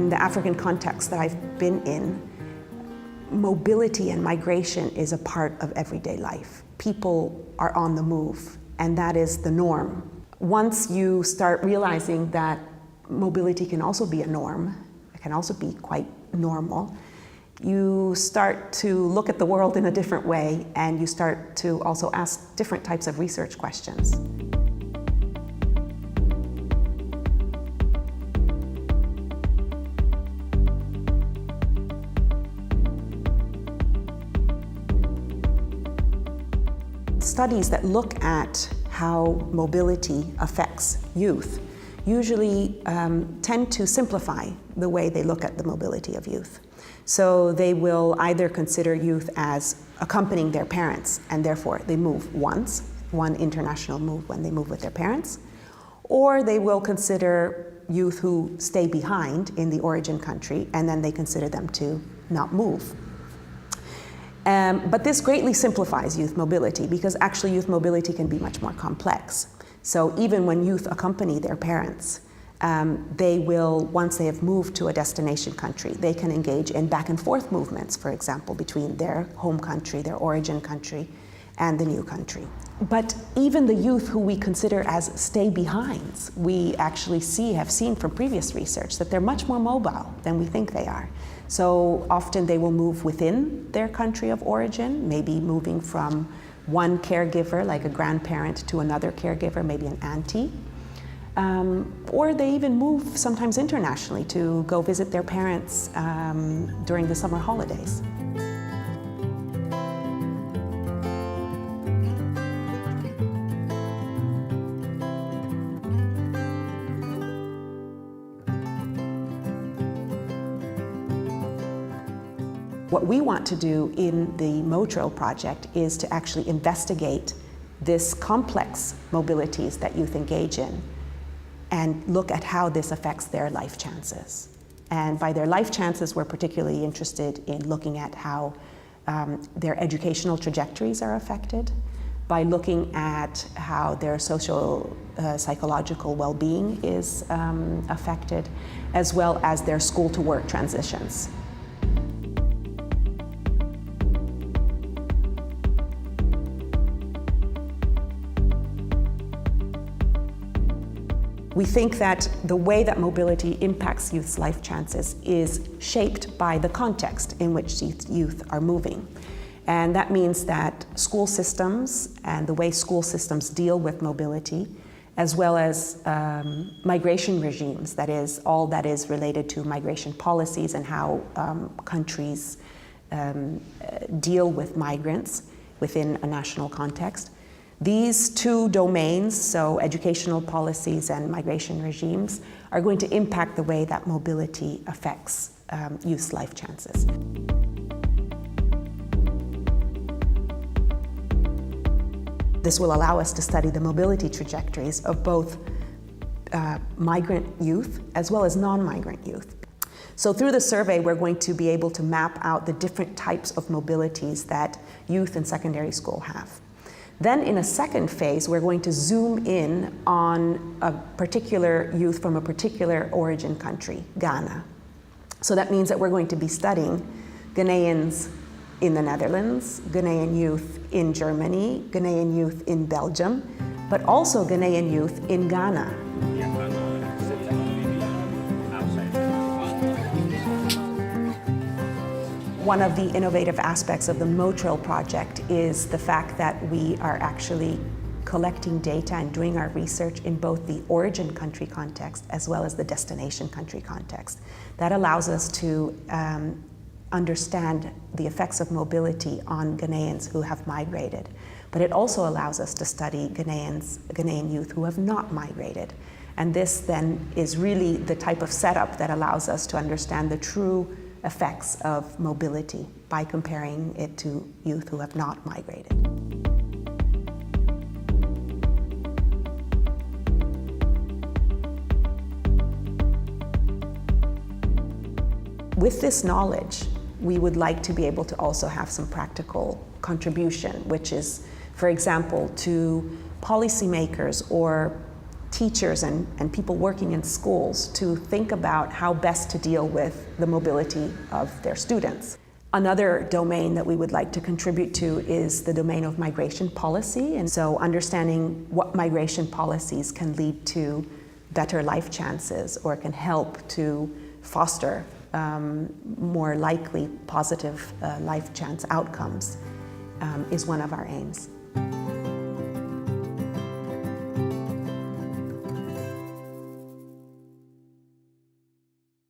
in the African context that I've been in, mobility and migration is a part of everyday life. People are on the move, and that is the norm. Once you start realizing that mobility can also be a norm, it can also be quite normal, you start to look at the world in a different way, and you start to also ask different types of research questions. Studies that look at how mobility affects youth usually tend to simplify the way they look at the mobility of youth. So they will either consider youth as accompanying their parents, and therefore they move once, one international move when they move with their parents, or they will consider youth who stay behind in the origin country, and then they consider them to not move. But this greatly simplifies youth mobility, because actually youth mobility can be much more complex. So even when youth accompany their parents, they will, once they have moved to a destination country, they can engage in back and forth movements, for example, between their home country, their origin country, and the new country. But even the youth who we consider as stay-behinds, we actually have seen from previous research that they're much more mobile than we think they are. So often they will move within their country of origin, maybe moving from one caregiver, like a grandparent, to another caregiver, maybe an auntie. Or they even move sometimes internationally to go visit their parents during the summer holidays. What we want to do in the MO-TRAYL project is to actually investigate this complex mobilities that youth engage in and look at how this affects their life chances. And by their life chances, we're particularly interested in looking at how their educational trajectories are affected, by looking at how their social, psychological well-being is affected, as well as their school-to-work transitions. We think that the way that mobility impacts youth's life chances is shaped by the context in which youth are moving. And that means that school systems and the way school systems deal with mobility, as well as migration regimes, that is, all that is related to migration policies and how countries deal with migrants within a national context. These two domains, so educational policies and migration regimes, are going to impact the way that mobility affects youth's life chances. This will allow us to study the mobility trajectories of both migrant youth as well as non-migrant youth. So through the survey, we're going to be able to map out the different types of mobilities that youth in secondary school have. Then in a second phase, we're going to zoom in on a particular youth from a particular origin country, Ghana. So that means that we're going to be studying Ghanaians in the Netherlands, Ghanaian youth in Germany, Ghanaian youth in Belgium, but also Ghanaian youth in Ghana. One of the innovative aspects of the MO-TRAYL project is the fact that we are actually collecting data and doing our research in both the origin country context as well as the destination country context. That allows us to understand the effects of mobility on Ghanaians who have migrated. But it also allows us to study Ghanaian youth who have not migrated. And this then is really the type of setup that allows us to understand the true effects of mobility by comparing it to youth who have not migrated. With this knowledge, we would like to be able to also have some practical contribution, which is, for example, to policymakers or teachers and people working in schools to think about how best to deal with the mobility of their students. Another domain that we would like to contribute to is the domain of migration policy, and so understanding what migration policies can lead to better life chances or can help to foster more likely positive life chance outcomes is one of our aims.